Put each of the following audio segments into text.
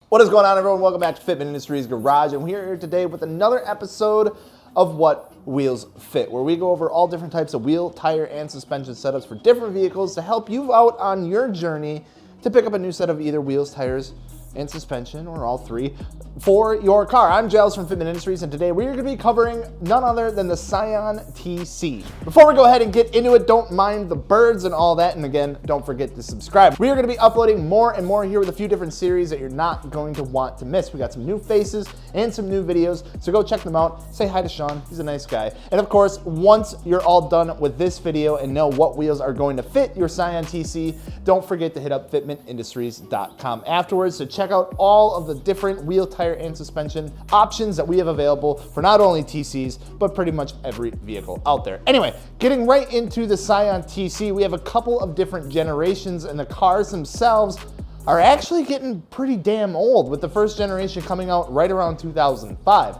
What is going on, everyone? Welcome back to Fitment Industries Garage, and we're here today with another episode of What Wheels Fit, where we go over all different types of wheel, tire, and suspension setups for different vehicles to help you out on your journey to pick up a new set of either wheels, tires, and suspension, or all three, for your car. I'm Giles from Fitment Industries, and today we're going to be covering none other than the Scion TC. Before we go ahead and get into it, don't mind the birds and all that, and again, don't forget to subscribe. We are going to be uploading more and more here with a few different series that you're not going to want to miss. We got some new faces and some new videos, so go check them out. Say hi to Sean, he's a nice guy. And of course, once you're all done with this video and know what wheels are going to fit your Scion TC, don't forget to hit up fitmentindustries.com afterwards to check out all of the different wheel, tire, and suspension options that we have available for not only TCs, but pretty much every vehicle out there. Anyway, getting right into the Scion TC, we have a couple of different generations, and the cars themselves are actually getting pretty damn old, with the first generation coming out right around 2005.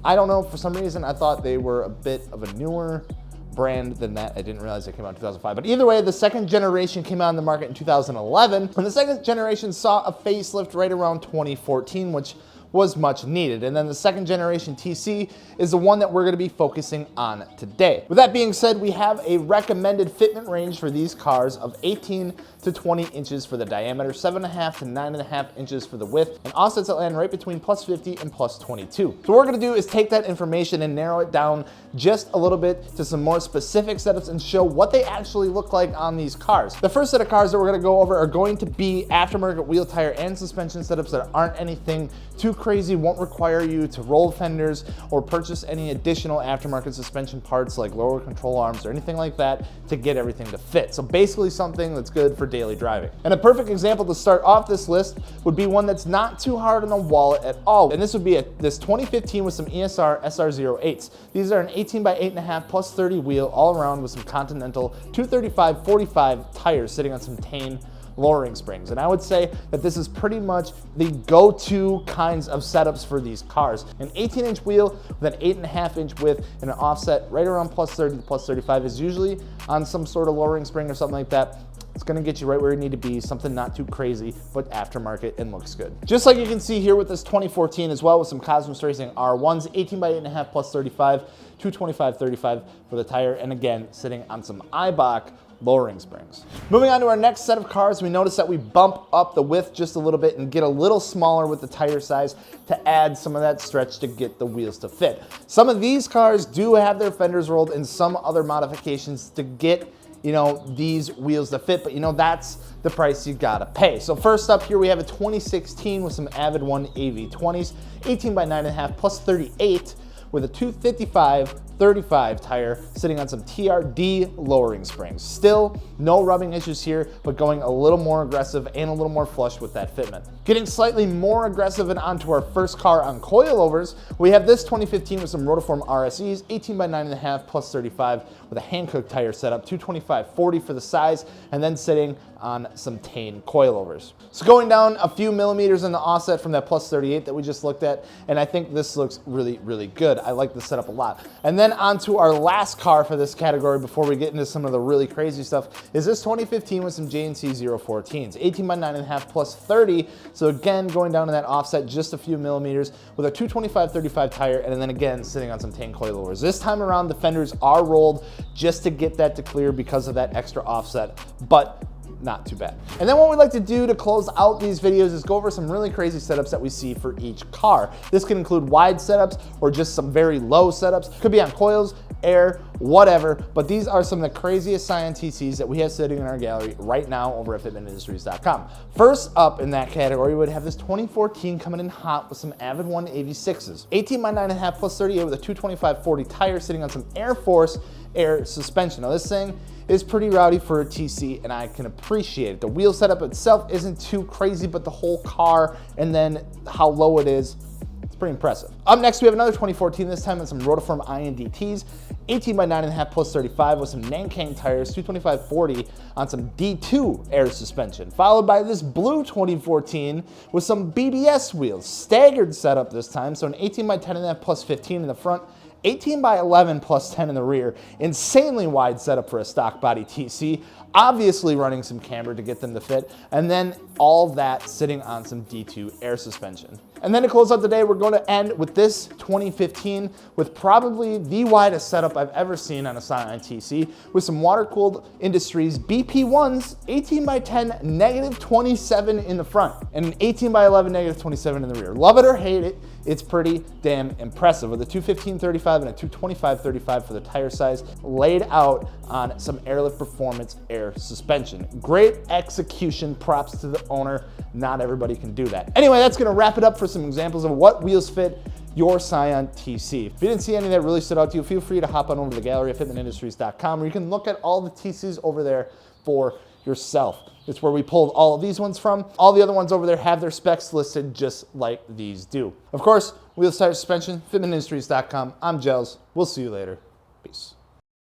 I don't know, for some reason I thought they were a bit of a newer brand than that. I didn't realize they came out in 2005. But either way, the second generation came out on the market in 2011, and the second generation saw a facelift right around 2014, which was much needed. And then the second generation TC is the one that we're going to be focusing on today. With that being said, we have a recommended fitment range for these cars of 18 to 20 inches for the diameter, 7.5 to 9.5 inches for the width, and offsets that land right between plus 50 and plus 22. So what we're going to do is take that information and narrow it down just a little bit to some more specific setups and show what they actually look like on these cars. The first set of cars that we're going to go over are going to be aftermarket wheel, tire, and suspension setups that aren't anything too crazy, won't require you to roll fenders or purchase any additional aftermarket suspension parts like lower control arms or anything like that to get everything to fit. So basically something that's good for daily driving. And a perfect example to start off this list would be one that's not too hard on the wallet at all. And this would be this 2015 with some ESR SR08s. These are an 18 by 8.5 plus 30 wheel all around with some Continental 235/45 tires sitting on some Tane lowering springs. And I would say that this is pretty much the go-to kinds of setups for these cars. An 18-inch wheel with an 8.5-inch width and an offset right around plus 30 to plus 35 is usually on some sort of lowering spring or something like that. It's gonna get you right where you need to be, something not too crazy, but aftermarket and looks good. Just like you can see here with this 2014 as well, with some Cosmos Racing R1s, 18 by 8.5 plus 35, 225/35 for the tire, and again, sitting on some Eibach lowering springs. Moving on to our next set of cars, we notice that we bump up the width just a little bit and get a little smaller with the tire size to add some of that stretch to get the wheels to fit. Some of these cars do have their fenders rolled and some other modifications to get these wheels to fit, but that's the price you gotta pay. So first up here, we have a 2016 with some AVID1 AV20s, 18 by 9.5 plus 38 with a 255/35 tire sitting on some TRD lowering springs. Still no rubbing issues here, but going a little more aggressive and a little more flush with that fitment. Getting slightly more aggressive and onto our first car on coilovers, we have this 2015 with some Rotiform RSEs, 18 by 9.5 plus 35 with a Hankook tire setup, 225/40 for the size, and then sitting on some Tane coilovers. So going down a few millimeters in the offset from that plus 38 that we just looked at, and I think this looks really, really good. I like the setup a lot. And then onto our last car for this category before we get into some of the really crazy stuff is this 2015 with some JNC 014s, 18 by 9.5 plus 30. So again, going down to that offset just a few millimeters with a 225/35 tire, and then again, sitting on some Tane coilovers. This time around, the fenders are rolled just to get that to clear because of that extra offset, but not too bad. And then what we like to do to close out these videos is go over some really crazy setups that we see for each car. This can include wide setups or just some very low setups. Could be on coils, air, whatever, but these are some of the craziest Scion TCs that we have sitting in our gallery right now over at fitmentindustries.com. First up in that category, we would have this 2014 coming in hot with some AVID1 AV6s. 18 by 9.5 plus 38 with a 225/40 tire sitting on some Air Force air suspension. Now this thing is pretty rowdy for a TC, and I can appreciate it. The wheel setup itself isn't too crazy, but the whole car and then how low it is, it's pretty impressive. Up next, we have another 2014, this time with some Rotiform INDTs, 18 by 9.5 plus 35 with some Nankang tires, 225/40 on some D2 air suspension, followed by this blue 2014 with some BBS wheels, staggered setup this time, so an 18 by 10.5 plus 15 in the front 18 by 11 plus 10 in the rear, insanely wide setup for a stock body TC, obviously running some camber to get them to fit, and then all that sitting on some D2 air suspension. And then to close out the day, we're going to end with this 2015 with probably the widest setup I've ever seen on a Scion TC with some water-cooled Industries BP1s, 18 by 10 negative 27 in the front and an 18 by 11 negative 27 in the rear. Love it or hate it, it's pretty damn impressive with a 215/35 and a 225/35 for the tire size laid out on some Airlift Performance air suspension. Great execution, props to the owner. Not everybody can do that. Anyway, that's gonna wrap it up for some examples of what wheels fit your Scion TC. If you didn't see any that really stood out to you, feel free to hop on over to the gallery at fitmentindustries.com where you can look at all the TCs over there for yourself. It's where we pulled all of these ones from. All the other ones over there have their specs listed just like these do. Of course, wheels, tires, suspension, fitmentindustries.com. I'm Gels. We'll see you later.